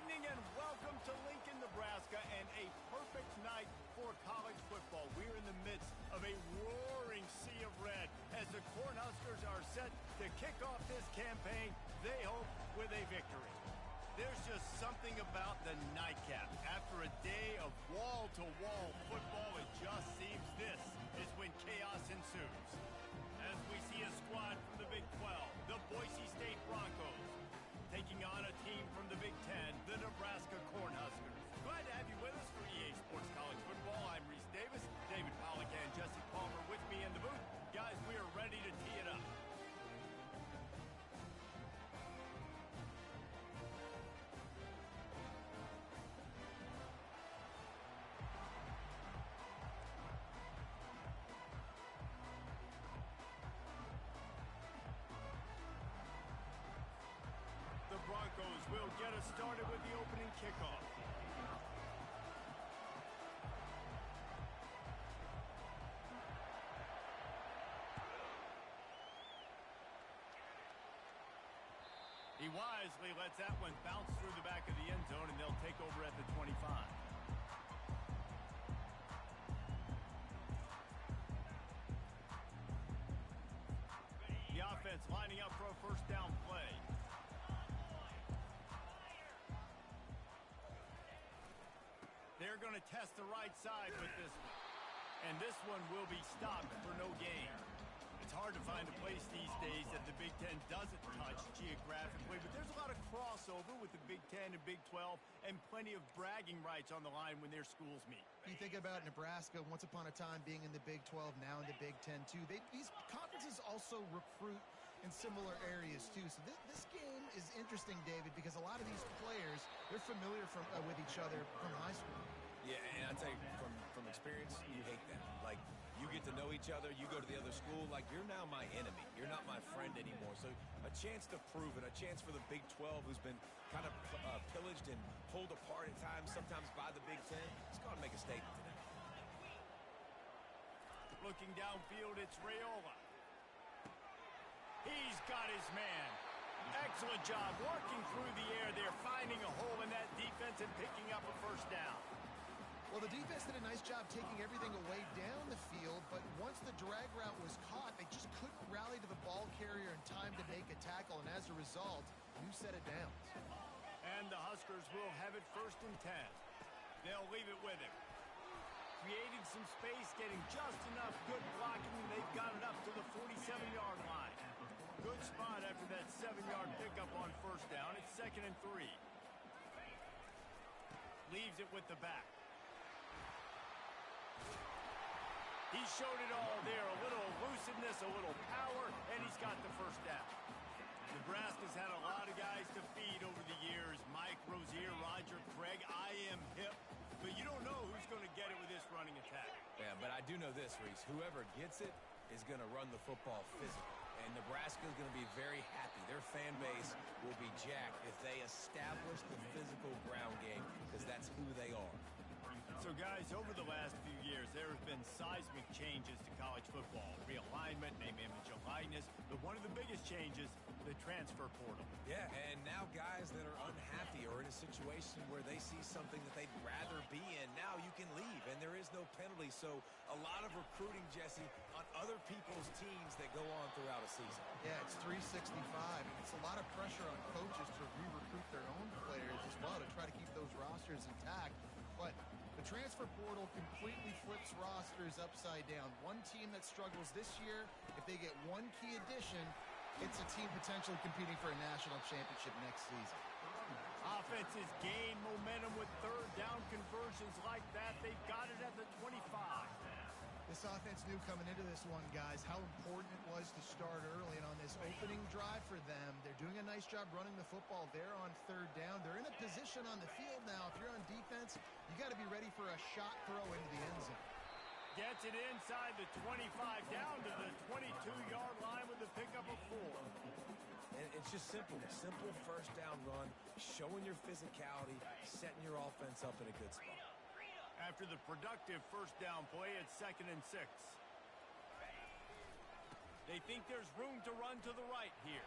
evening and welcome to Lincoln, Nebraska, and a perfect night for college football. We're in the midst of a roaring sea of red as the Cornhuskers are set to kick off this campaign, they hope, with a victory. There's just something about the nightcap. After a day of wall-to-wall football, it just seems this is when chaos ensues. As we see a squad from the Big 12, the Boise State Broncos, taking on a team from the Big 10, the Nebraska Cornhuskers. Glad to have you with us for EA Sports College Football. I'm Reese Davis, David Pollack and Jesse Palmer with me in the booth. Guys, we are ready to tee it up. The Broncos will get us started with the opening kickoff. He wisely lets that one bounce through the back of the end zone, and they'll take over at the 25. The offense lining up for a first down play. They're going to test the right side with this one. And this one will be stopped for no gain. It's hard to find a place these days that the Big Ten doesn't touch geographically, but there's a lot of crossover with the Big Ten and Big 12 and plenty of bragging rights on the line when their schools meet. You think about Nebraska, once upon a time being in the Big 12, now in the Big 10 too. These conferences also recruit in similar areas too. So this game is interesting, David, because a lot of these players, they're familiar with each other from high school. Yeah, and I tell you, from experience, you hate that. Like, you get to know each other, you go to the other school, like, you're now my enemy. You're not my friend anymore. So a chance to prove it, a chance for the Big 12, who's been kind of pillaged and pulled apart at times, sometimes by the Big 10. Let's go and make a statement today. Looking downfield, it's Raiola. He's got his man. Excellent job working through the air there, finding a hole in that defense and picking up a first down. Well, the defense did a nice job taking everything away down the field, but once the drag route was caught, they just couldn't rally to the ball carrier in time to make a tackle, and as a result, new set of downs. And the Huskers will have it 1st and 10. They'll leave it with him. Creating some space, getting just enough good blocking, and they've got it up to the 47-yard line. Good spot after that 7-yard pickup on first down. It's 2nd and 3. Leaves it with the back. He showed it all there. A little elusiveness, a little power, and he's got the first down. Nebraska's had a lot of guys to feed over the years. Mike Rozier, Roger Craig, I am hip. But you don't know who's going to get it with this running attack. Yeah, but I do know this, Reese. Whoever gets it is going to run the football physical. And Nebraska is going to be very happy. Their fan base will be jacked if they establish the physical ground game, because that's who they are. So, guys, over the last few years, there have been seismic changes to college football. Realignment, name, image, and likeness. But one of the biggest changes, the transfer portal. Yeah, and now guys that are unhappy or in a situation where they see something that they'd rather be in, now you can leave, and there is no penalty. So a lot of recruiting, Jesse, on other people's teams that go on throughout a season. Yeah, it's 365. It's a lot of pressure on coaches to re-recruit their own players as well to try to keep those rosters intact. But the transfer portal completely flips rosters upside down. One team that struggles this year, if they get one key addition, it's a team potentially competing for a national championship next season. Offenses gain momentum with third down conversions like that. They've got it at the 25. This offense knew coming into this one, guys, how important it was to start early. And on this opening drive for them, they're doing a nice job running the football. They're on third down. They're in a position on the field now. If you're on defense, you got to be ready for a shot throw into the end zone. Gets it inside the 25, down to the 22-yard line with the pickup of 4. And it's just simple. Simple first down run, showing your physicality, setting your offense up in a good spot. After the productive first down play, it's 2nd and 6. They think there's room to run to the right here.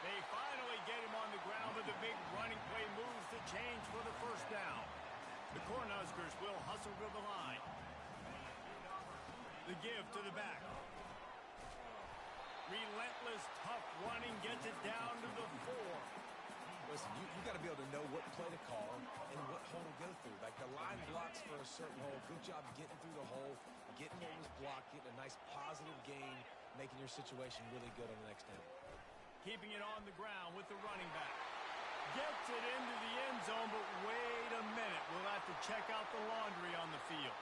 They finally get him on the ground, but the big running play moves the change for the first down. The Cornhuskers will hustle to the line. The give to the back. Relentless, tough running gets it down to the 4. Listen, you got to be able to know what play to call and what hole to go through. Like the line blocks for a certain hole. Good job getting through the hole, getting what was blocked, getting a nice positive gain, making your situation really good on the next down. Keeping it on the ground with the running back. Gets it into the end zone, but wait a minute. We'll have to check out the laundry on the field.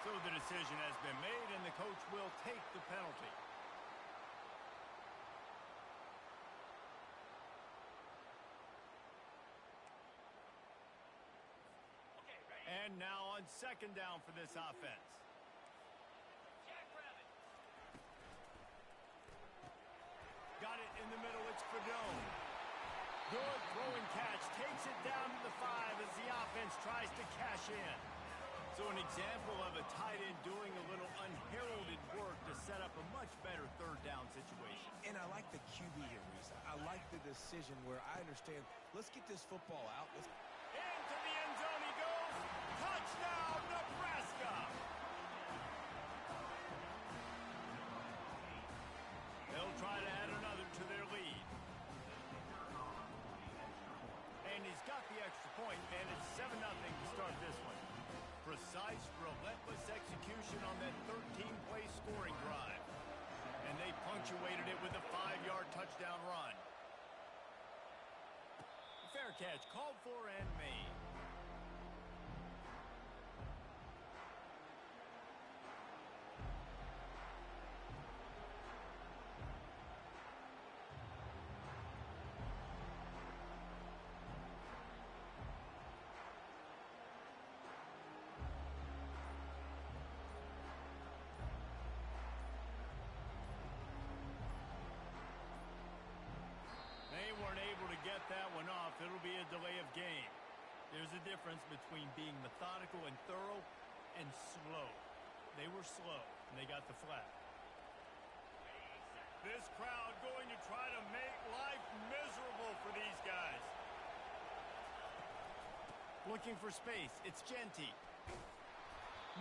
So the decision has been made, and the coach will take the penalty. And now on second down for this offense. Got it in the middle. It's Fedone. Good throwing catch. Takes it down to the 5 as the offense tries to cash in. So an example of a tight end doing a little unheralded work to set up a much better third down situation. And I like the QB here, Reese. I like the decision where I understand, let's get this football out. Into the end zone he goes. Touchdown, Nebraska! They'll try to add another to their lead. And he's got the extra point, and it's 7-0 to start this one. Precise, relentless execution on that 13-play scoring drive. And they punctuated it with a 5-yard touchdown run. Fair catch, called for and made. Get that one off, it'll be a delay of game. There's a difference between being methodical and thorough and slow. They were slow, and they got the flag. This crowd going to try to make life miserable for these guys. Looking for space, it's Genty.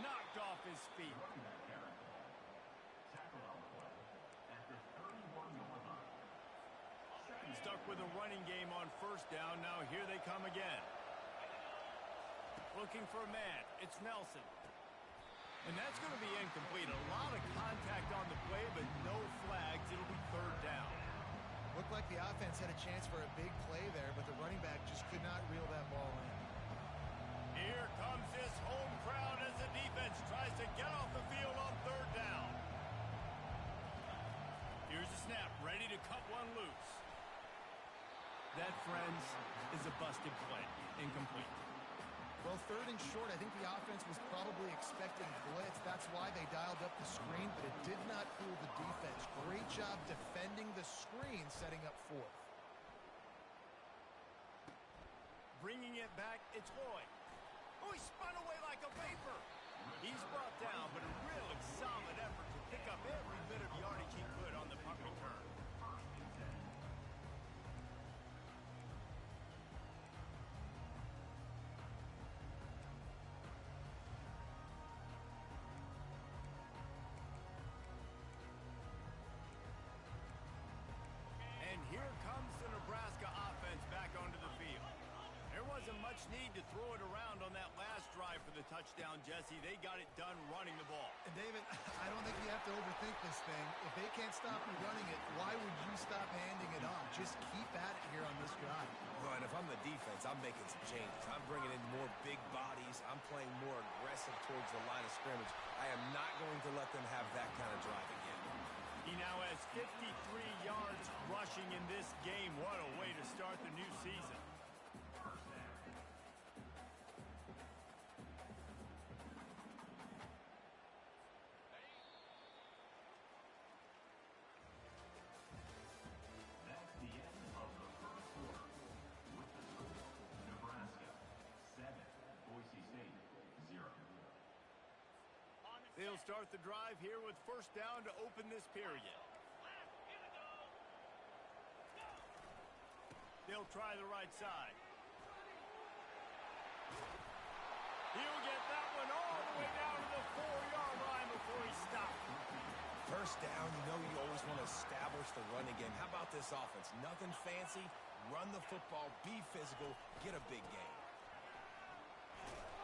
Knocked off his feet. Stuck with a running game on first down. Now here they come again. Looking for a man. It's Nelson. And that's going to be incomplete. A lot of contact on the play, but no flags. It'll be third down. Looked like the offense had a chance for a big play there, but the running back just could not reel that ball in. Here comes this home crowd as the defense tries to get off the field on third down. Here's a snap. Ready to cut one loose. That, friends, is a busted play. Incomplete. Well, third and short, I think the offense was probably expecting blitz. That's why they dialed up the screen, but it did not fool the defense. Great job defending the screen, setting up fourth. Bringing it back, it's Lloyd. Oh, he spun away like a vapor. He's brought down, but a really solid effort to pick up every bit of yardage he could on the punt return. Here comes the Nebraska offense back onto the field. There wasn't much need to throw it around on that last drive for the touchdown, Jesse. They got it done running the ball. And David, I don't think you have to overthink this thing. If they can't stop you running it, why would you stop handing it off? Just keep at it here on this drive. Well, and if I'm the defense, I'm making some changes. I'm bringing in more big bodies. I'm playing more aggressive towards the line of scrimmage. I am not going to let them have that kind of drive again. He now has 53 yards rushing in this game. What a way to start the new season. That's the end of the first quarter. With the score, Nebraska 7, Boise State 0. They'll start the drive here with first down to open this period. he'll try the right side. He'll get that one all the way down to the 4-yard line before he stops. First down, you know you always want to establish the running game. How about this offense? Nothing fancy. Run the football, be physical, get a big gain.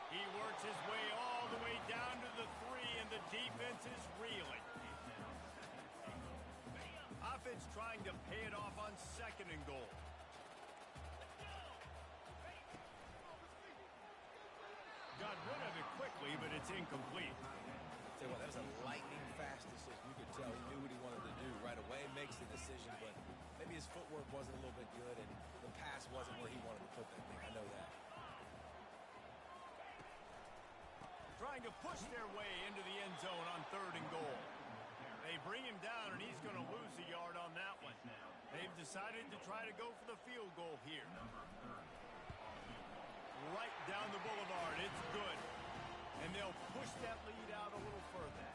He works his way all the way down to the 3, and the defense is reeling. Offense trying to pay it off on 2nd and goal. Got rid of it quickly, but it's incomplete. Tell you what, that was a lightning fast decision. You could tell he knew what he wanted to do right away. Makes the decision, but maybe his footwork wasn't a little bit good, and the pass wasn't where he wanted to put that thing. I know that. Trying to push their way into the end zone on 3rd and goal. They bring him down, and he's going to lose a yard on that one. They've decided to try to go for the field goal here. Right down the boulevard. It's good. And they'll push that lead out a little further.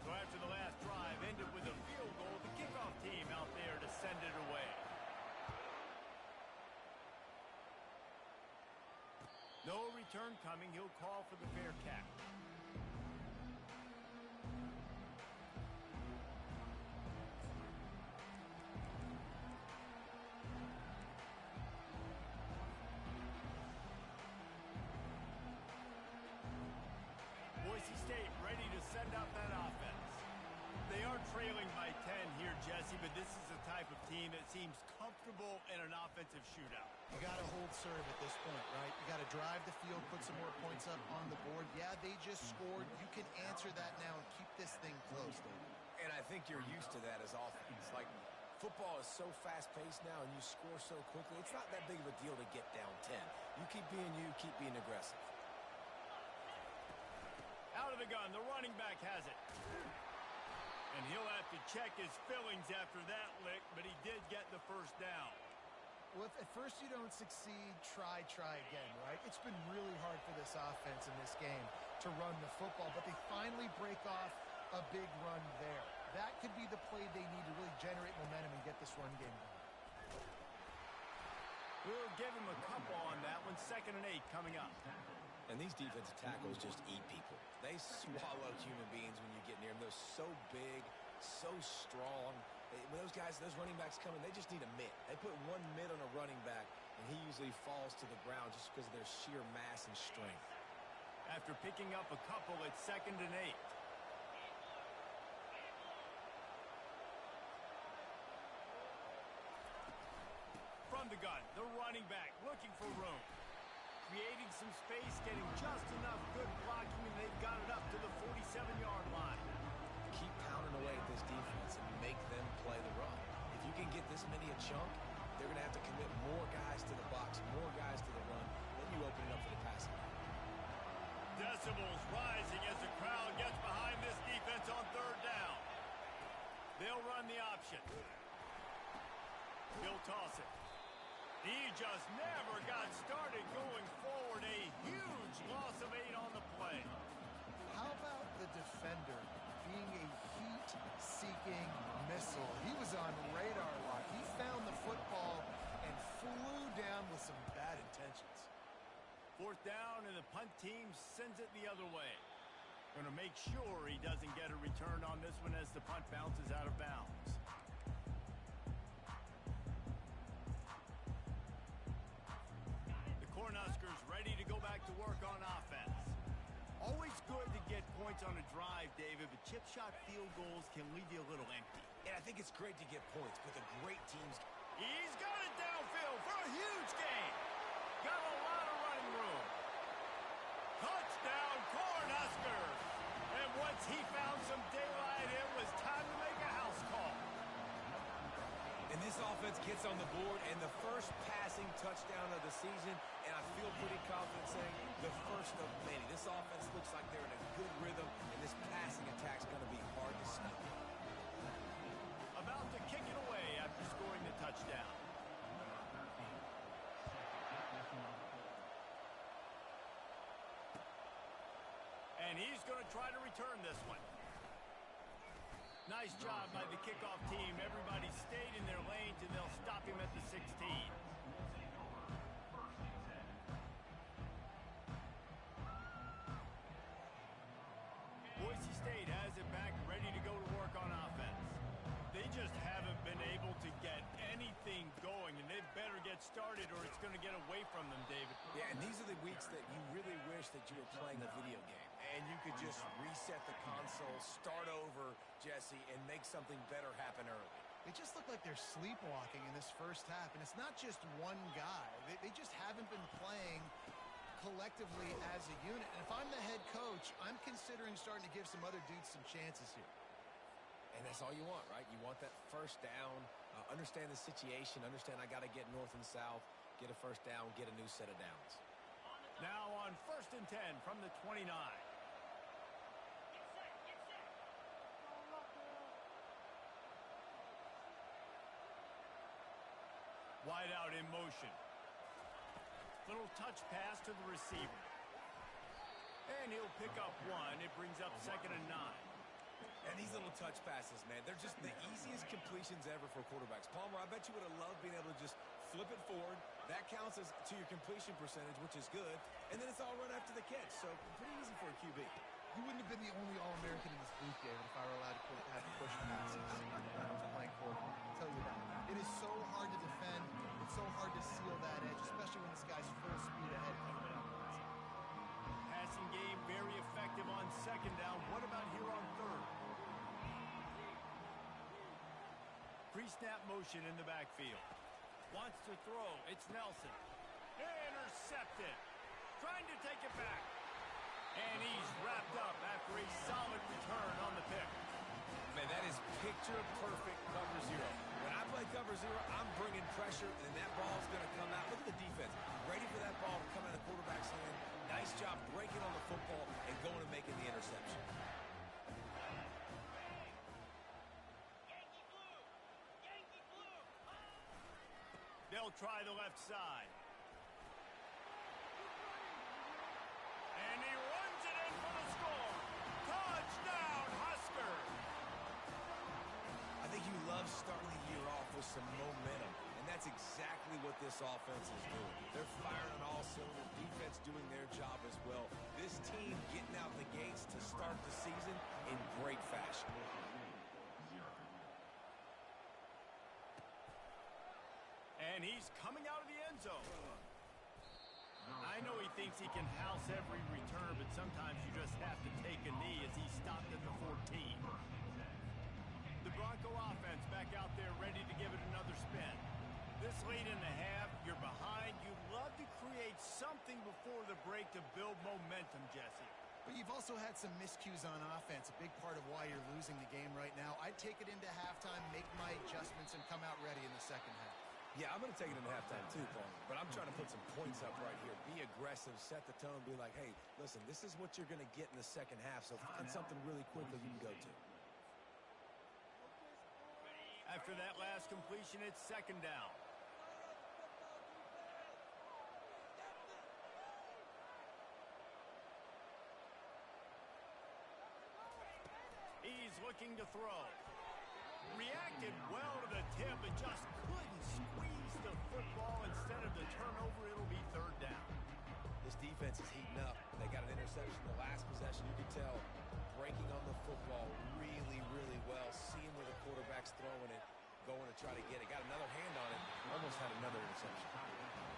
So after the last drive ended with a field goal, the kickoff team out there to send it away. No return coming. He'll call for the fair catch. Boise State ready to send out that offense. They are trailing by 10 here, Jesse, but this is the type of team that seems comfortable in an offensive shootout. You got to hold serve at this point, right? You got to drive the field, put some more points up on the board. Yeah, they just scored. You can answer that now and keep this thing close, David. And I think you're used to that as offense. Like, football is so fast-paced now, and you score so quickly. It's not that big of a deal to get down 10. You keep being aggressive. Out of the gun, the running back has it. And he'll have to check his fillings after that lick, but he did get the first down. Well, if at first you don't succeed, try again, right? It's been really hard for this offense in this game to run the football, but they finally break off a big run there. That could be the play they need to really generate momentum and get this run game going. We'll give him a couple on that one. 2nd and 8 coming up. And these defensive tackles just eat people. They swallow human beings when you get near them. They're so big, so strong. When those guys, those running backs come in, they just need a mitt. They put one mitt on a running back, and he usually falls to the ground just because of their sheer mass and strength. After picking up a couple, it's 2nd and 8. From the gun, the running back looking for room. Creating some space, getting just enough good blocking, and they've got it up to the 47-yard line. Keep pounding away at this defense and make them play the run. If you can get this many a chunk, they're going to have to commit more guys to the box, more guys to the run. Then you open it up for the passing. Decibels rising as the crowd gets behind this defense on 3rd down. They'll run the option. He'll toss it. He just never got started going forward. A huge loss of 8 on the play. How about the defender being a heat-seeking missile? He was on radar lock. He found the football and flew down with some bad intentions. 4th down, and the punt team sends it the other way. Going to make sure he doesn't get a return on this one as the punt bounces out of bounds. Cornhuskers ready to go back to work on offense. Always good to get points on a drive, David, but chip shot field goals can leave you a little empty. And I think it's great to get points, but the great teams... He's got it downfield for a huge gain. Got a lot of running room. Touchdown, Cornhuskers! And once he found some daylight, it was time to make a house call. And this offense gets on the board, and the first passing touchdown of the season, and I feel pretty confident saying the first of many. This offense looks like they're in a good rhythm, and this passing attack's going to be hard to stop. About to kick it away after scoring the touchdown. And he's going to try to return this one. Nice job by the kickoff team. Everybody stayed in their lanes, and they'll stop him at the 16. Boise State has it back, ready to go to work on offense. They just haven't been able to get anything going, and they better get started or it's going to get away from them, David. Yeah, and these are the weeks that you really wish that you were playing a video game. And you could just reset the console, start over, Jesse, and make something better happen early. They just look like they're sleepwalking in this first half, and it's not just one guy. They just haven't been playing collectively as a unit. And if I'm the head coach, I'm considering starting to give some other dudes some chances here. And that's all you want, right? You want that first down, understand the situation, understand I got to get north and south, get a first down, get a new set of downs. Now on 1st and 10 from the 29. Wide out in motion. Little touch pass to the receiver. And he'll pick up one. It brings up 2nd and 9. And these little touch passes, man, they're just the easiest completions ever for quarterbacks. Palmer, I bet you would have loved being able to just flip it forward. That counts as to your completion percentage, which is good. And then it's all run after the catch. So pretty easy for a QB. You wouldn't have been the only All-American in this booth, David, if I were allowed to have to push passes when I was playing quarterback. I'll tell you that. It is so hard to defend. It's so hard to seal that edge, especially when this guy's full speed ahead coming up. Passing game very effective on 2nd down. What about here on 3rd? Pre-snap motion in the backfield. Wants to throw. It's Nelson. Intercepted. Trying to take it back. And he's wrapped up after a solid return on the pick. Man, that is picture-perfect cover zero. When I play cover zero, I'm bringing pressure, and that ball's going to come out. Look at the defense. Ready for that ball to come out of the quarterback's hand. Nice job breaking on the football and going and making the interception. They'll try the left side. And he runs it in for the score. Touchdown, Huskers! I think you love starting the year off with some momentum, and that's exactly what this offense is doing. They're firing on all cylinders, defense doing their job as well. This team getting out the gates to start the season in great fashion. And he's coming out of the end zone. I know he thinks he can house every return, but sometimes you just have to take a knee as he stopped at the 14. The Bronco offense back out there ready to give it another spin. This late in the half, you're behind. You'd love to create something before the break to build momentum, Jesse. But you've also had some miscues on offense, a big part of why you're losing the game right now. I'd take it into halftime, make my adjustments, and come out ready in the second half. Yeah, I'm going to take it into halftime too, Paul. But I'm trying to put some points up right here. Be aggressive, set the tone, be like, hey, listen, this is what you're going to get in the second half, so find something really quickly you can go to. After that last completion, it's 2nd down. He's looking to throw. Reacted well to the tip and just couldn't squeeze the football. Instead of the turnover, it'll be 3rd down. This defense is heating up. They got an interception the last possession. You can tell breaking on the football really, really well. Seeing where the quarterback's throwing it, going to try to get it. Got another hand on it. Almost had another interception.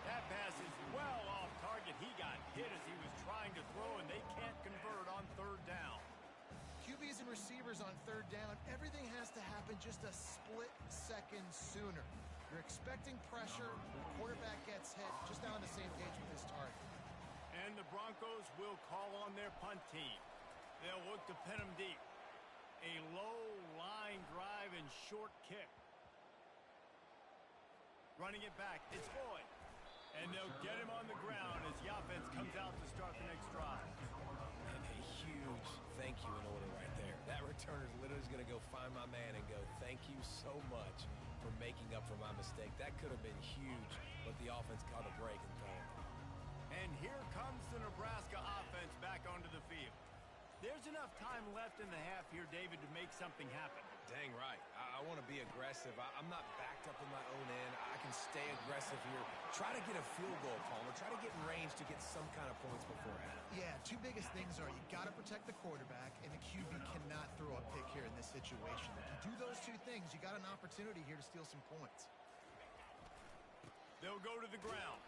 That pass is well off target. He got hit as he was trying to throw, and they can't convert on 3rd down. QBs and receivers on 3rd down, everything has to happen just a split second sooner. You're expecting pressure, the quarterback gets hit, just not on the same page with his target. And the Broncos will call on their punt team. They'll look to pin him deep. A low line drive and short kick. Running it back, it's Boyd. And they'll get him on the ground as the offense comes out to start the next drive. And a huge thank you in order right there. That returner is literally going to go find my man and go, thank you so much for making up for my mistake. That could have been huge, but the offense caught a break and called it. And here comes the Nebraska offense back onto the field. There's enough time left in the half here, David, to make something happen. Dang right. I want to be aggressive. I'm not backed up in my own end. I can stay aggressive here. Try to get a field goal, Palmer. Try to get in range to get some kind of points beforehand. Yeah, two biggest things are you got to protect the quarterback, and the QB cannot throw a pick here in this situation. If you do those two things, you got an opportunity here to steal some points. They'll go to the ground.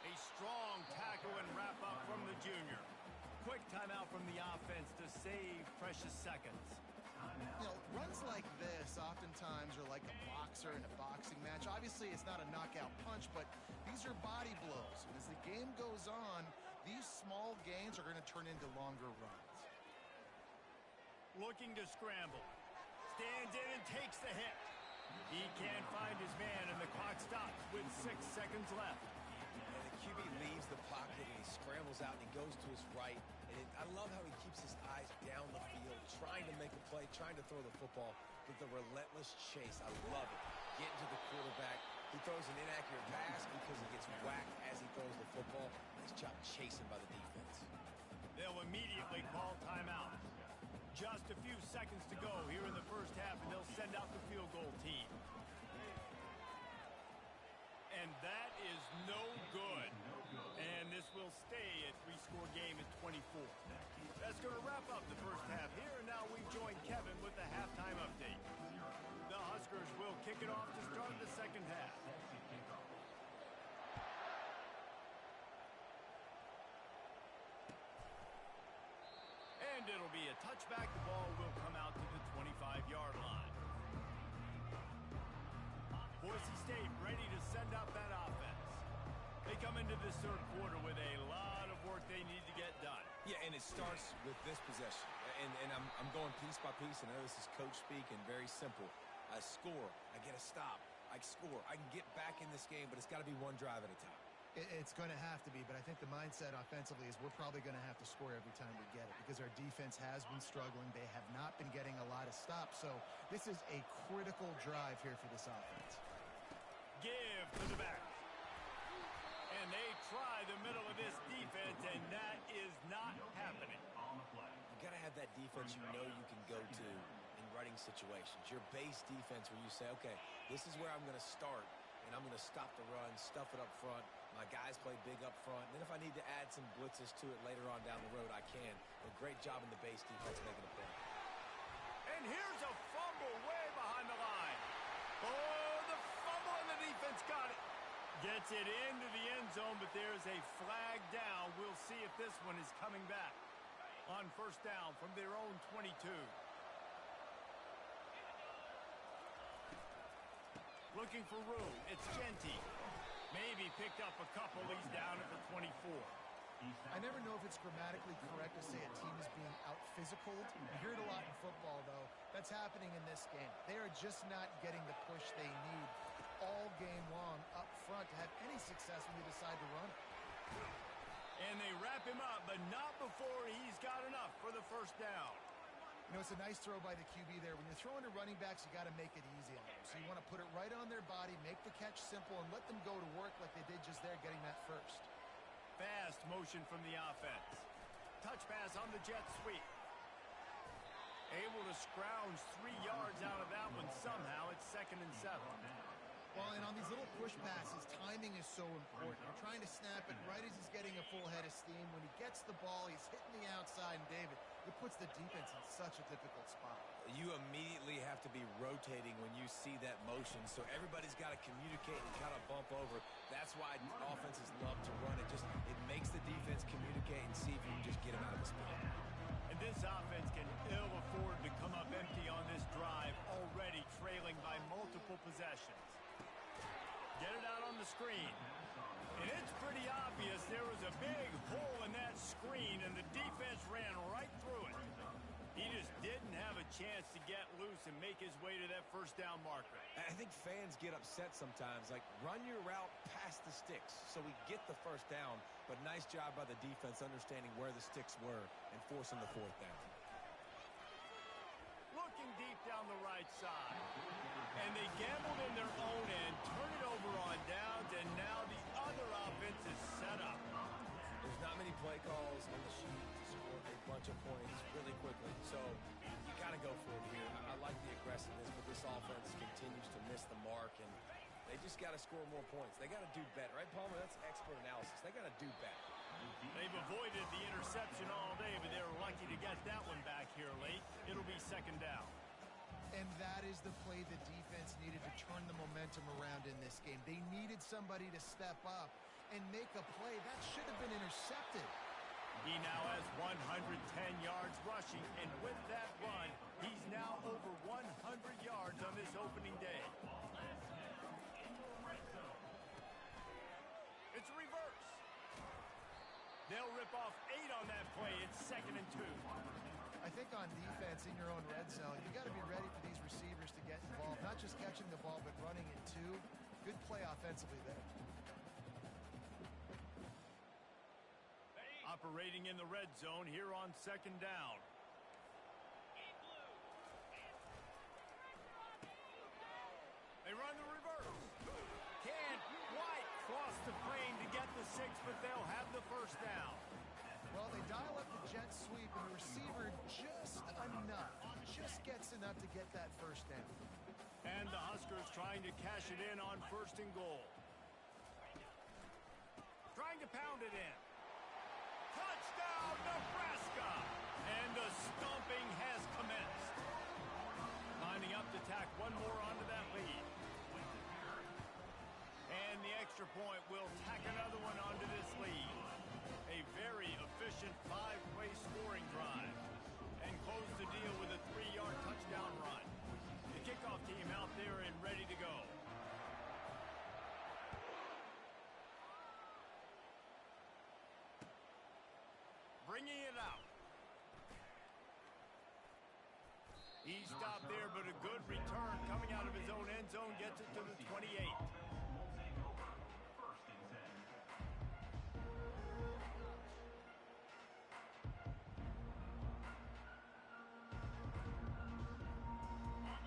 A strong tackle and wrap up from the junior. Quick timeout from the offense to save precious seconds. You know, runs like this oftentimes are like a boxer in a boxing match. Obviously, it's not a knockout punch, but these are body blows. And as the game goes on, these small gains are going to turn into longer runs. Looking to scramble. Stands in and takes the hit. He can't find his man, and the clock stops with 6 seconds left. And the QB leaves the pocket, and he scrambles out, and he goes to his right. And I love how he keeps his eyes down the field, trying to make a play, trying to throw the football with the relentless chase. I love it. Getting to the quarterback. He throws an inaccurate pass because he gets whacked as he throws the football. Nice job chasing by the defense. They'll immediately call timeout. Just a few seconds to go here in the first half, and they'll send out the field goal team. And that is no good. And this will stay a 3-score game at 24. That's going to wrap up the first half here, and now we join Kevin with the halftime update. The Huskers will kick it off to start the second half. And it'll be a touchback. The ball will come out to the 25-yard line. Boise State ready to send out that offense. They come into this third quarter with a lot of work they need to get done. Yeah, and it starts with this possession. And I'm going piece by piece. I know this is coach speak and very simple. I score. I get a stop. I score. I can get back in this game, but it's got to be one drive at a time. It's going to have to be, but I think the mindset offensively is we're probably going to have to score every time we get it because our defense has been struggling. They have not been getting a lot of stops, so this is a critical drive here for this offense. Give to the back. And they try the middle of this defense, and that is not happening. You got to have that defense you know you can go to in running situations. Your base defense where you say, okay, this is where I'm going to start, and I'm going to stop the run, stuff it up front. My guys play big up front. And then if I need to add some blitzes to it later on down the road, I can. A great job in the base defense making a play. And here's a fumble way behind the line. Oh, the fumble, and the defense got it. Gets it into the end zone, but there's a flag down. We'll see if this one is coming back on first down from their own 22. Looking for room. It's Genty. Maybe picked up a couple. He's down at the 24. I never know if it's grammatically correct to say a team is being out-physical. You hear it a lot in football, though. That's happening in this game. They are just not getting the push they need all game long up front to have any success when they decide to run it. And they wrap him up, but not before he's got enough for the first down. You know, it's a nice throw by the QB there. When you're throwing to running backs, you got to make it easy on them. So you want to put it right on their body, make the catch simple, and let them go to work like they did just there getting that first. Fast motion from the offense. Touch pass on the jet sweep. Able to scrounge 3 yards out of that one somehow. It's 2nd and 7. Well, and on these little push passes, timing is so important. You're trying to snap it right as he's getting a full head of steam. When he gets the ball, he's hitting the outside, and David, it puts the defense in such a difficult spot. You immediately have to be rotating when you see that motion, so everybody's got to communicate and kind of bump over. That's why offenses love to run it. It makes the defense communicate and see if you can just get him out of his spot. And this offense can ill afford to come up empty on this drive, already trailing by multiple possessions. Get it out on the screen. And it's pretty obvious there was a big hole in that screen, and the defense ran right through it. He just didn't have a chance to get loose and make his way to that first down marker. I think fans get upset sometimes. Like, run your route past the sticks so we get the first down. But nice job by the defense understanding where the sticks were and forcing the 4th down. Looking deep down the right side. And they gambled in their own end, turn it over on downs, and now the other offense is set up. There's not many play calls on the sheet to score a bunch of points really quickly. So you got to go for it here. I like the aggressiveness this offense continues to miss the mark, and they just got to score more points. They got to do better, right, Palmer? That's expert analysis. They got to do better. They've avoided the interception all day, but they're lucky to get that one back here late. It'll be second down. And that is the play the defense needed to turn the momentum around in this game. They needed somebody to step up and make a play. That should have been intercepted. He now has 110 yards rushing, and with that run, he's now over 100 yards on this opening day. It's a reverse. They'll rip off 8 on that play. It's 2nd and 2. I think on defense in your own red zone, you got to be ready for these receivers to get involved. Not just catching the ball, but running it too. Good play offensively there. Operating in the red zone here on 2nd down. They run the reverse. Can't quite cross the plane to get the 6, but they'll have the first down. Well, they dial up the jet sweep, and the receiver just gets enough to get that first down. And the Huskers trying to cash it in on 1st and goal. Trying to pound it in. Touchdown, Nebraska! And the stomping has commenced. Lining up to tack one more onto that lead. And the extra point will tack another one onto this lead. A very efficient 5-play scoring drive. And close the deal with a 3-yard touchdown run. The kickoff team out there and ready to go. Bringing it out. He stopped there, but a good return coming out of his own end zone gets it to the 28.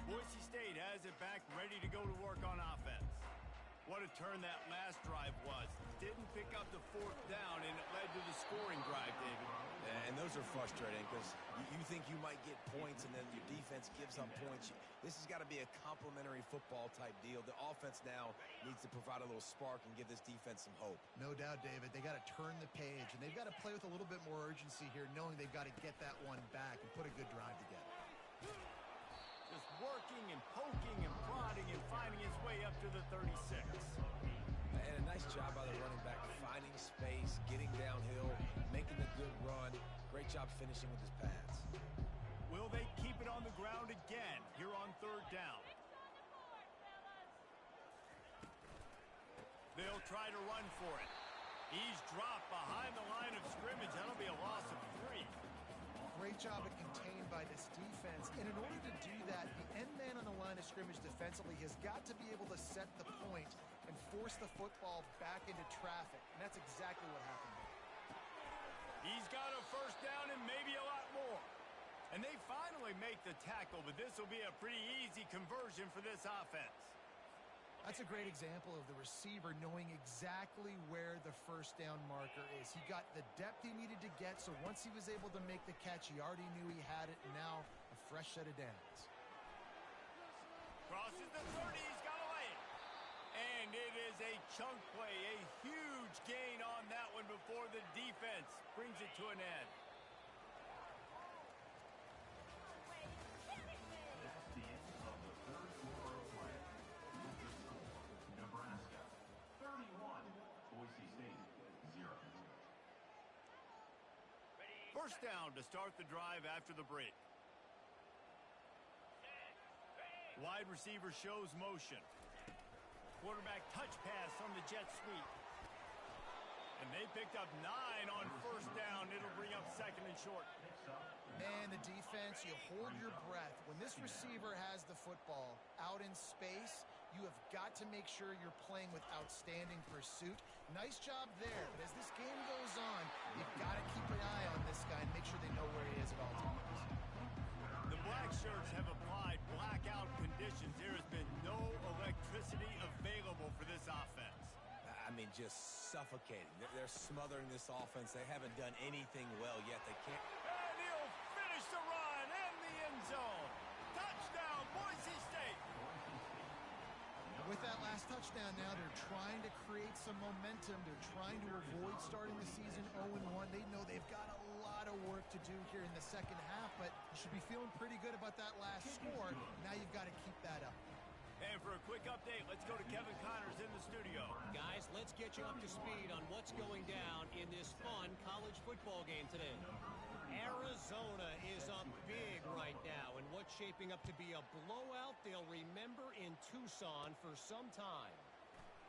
Boise State has it back, ready to go to work on offense. What a turn that last drive was. Didn't pick up the 4th down, and it led to the scoring drive, David. And those are frustrating because you think you might get points, and then your defense gives up points. This has got to be a complementary football type deal. The offense now needs to provide a little spark and give this defense some hope. No doubt, David. They got to turn the page, and they've got to play with a little bit more urgency here, knowing they've got to get that one back and put a good drive together. Just working and poking and prodding and finding his way up to the 36. And a nice job by the running back, finding space, getting downhill, making a good run. Great job finishing with his pads. Will they keep it on the ground again here on 3rd down? They'll try to run for it. He's dropped behind the line of scrimmage. That'll be a loss of 3. Great job at contained by this defense. And in order to do that, the end man on the line of scrimmage defensively has got to be able to set the point and force the football back into traffic. And that's exactly what happened there. He's got a first down and maybe a lot more. And they finally make the tackle, but this will be a pretty easy conversion for this offense. That's a great example of the receiver knowing exactly where the first down marker is. He got the depth he needed to get, so once he was able to make the catch, he already knew he had it, and now a fresh set of downs. Crosses the 30, he's got to lay it. And it is a chunk play, a huge gain on that one before the defense brings it to an end. That's the end of the 3rd quarter of play. With the score, Nebraska 31, Boise State 0. First down to start the drive after the break. Wide receiver shows motion. Quarterback touch pass on the jet sweep. And they picked up 9 on first down. It'll bring up 2nd and short. Man, the defense, you hold your breath. When this receiver has the football out in space, you have got to make sure you're playing with outstanding pursuit. Nice job there, but as this game goes on, you've got to keep an eye on this guy and make sure they know where he is at all times. The black shirts have applied blackout conditions. There has been no electricity available for this offense. I mean, just suffocating. They're smothering this offense. They haven't done anything well yet. They can't. And he'll finish the run in the end zone. Touchdown, Boise State. on now. They're trying to create some momentum. They're trying to avoid starting the season 0-1. They know they've got a lot of work to do here in the second half, but you should be feeling pretty good about that last score. Now you've got to keep that up. And for a quick update, let's go to Kevin Connors in the studio. Guys, let's get you up to speed on what's going down in this fun college football game today. Arizona is up big right now in what's shaping up to be a blowout they'll remember in Tucson for some time.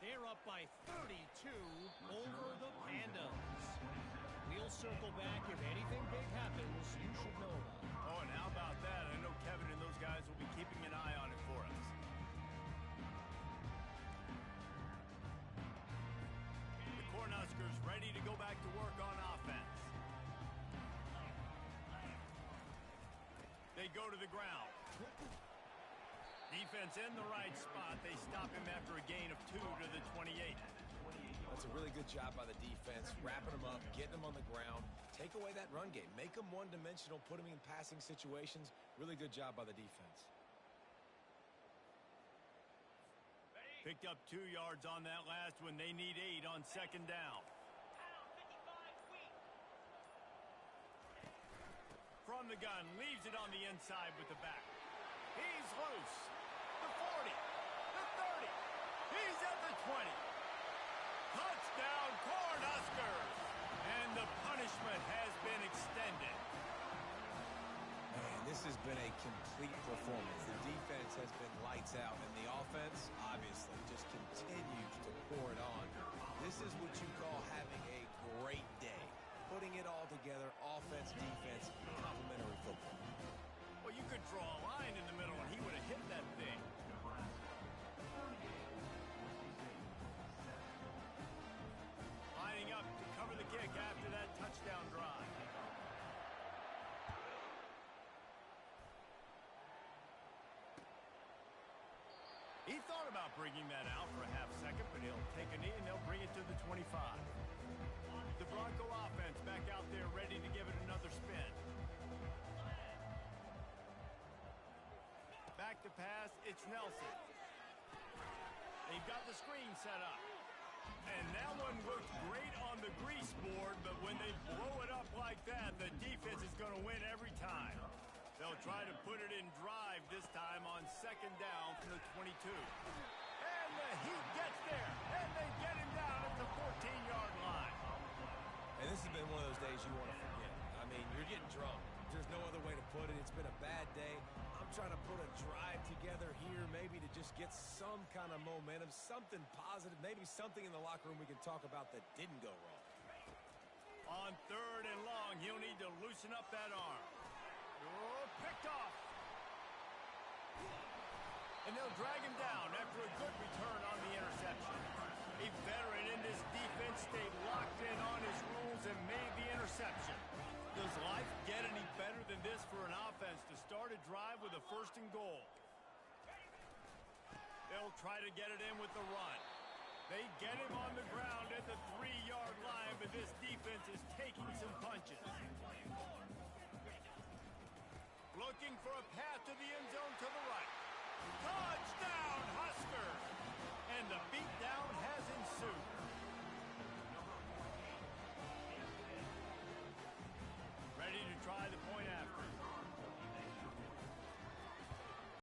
They're up by 32 over the Pandas. We'll circle back if anything big happens you should know about. Oh, and how about that? I know Kevin and those guys will be keeping an eye on it for us. The Cornhuskers ready to go back to work on offense. They go to the ground. Defense in the right spot. They stop him after a gain of 2 to the 28. That's a really good job by the defense, wrapping them up, getting them on the ground. Take away that run game. Make them one-dimensional, put them in passing situations. Really good job by the defense. Picked up 2 yards on that last one. They need 8 on second down. From the gun, leaves it on the inside with the back. He's loose. The 40, the 30. He's at the 20. Touchdown, Cornhuskers! And the punishment has been extended. Man, this has been a complete performance. The defense has been lights out, and the offense, obviously, just continues to pour it on. This is what you call having a great day. Putting it all together, offense, defense, complementary football. Well, you could draw a line in the middle, and he would have hit that thing. Lining up to cover the kick after that touchdown drive. He thought about bringing that out for a half second, but he'll take a knee and they'll bring it to the 25. The Bronco offense back out there ready to give it another spin. Back to pass, it's Nelson. They've got the screen set up. And that one looked great on the grease board, but when they blow it up like that, the defense is going to win every time. They'll try to put it in drive this time on second down from the 22. And the Heat gets there, and they get him down at the 14-yard line. And this has been one of those days you want to forget. I mean, you're getting drunk. There's no other way to put it. It's been a bad day. I'm trying to put a drive together here maybe to just get some kind of momentum, something positive, maybe something in the locker room we can talk about that didn't go wrong. On third and long, he'll need to loosen up that arm. Oh, picked off. And they'll drag him down after a good return on the interception. A veteran in this defense stayed locked in on his rules and made the interception. Does life get any better than this for an offense to start a drive with a first and goal? They'll try to get it in with the run. They get him on the ground at the 3-yard line, but this defense is taking some punches. Looking for a path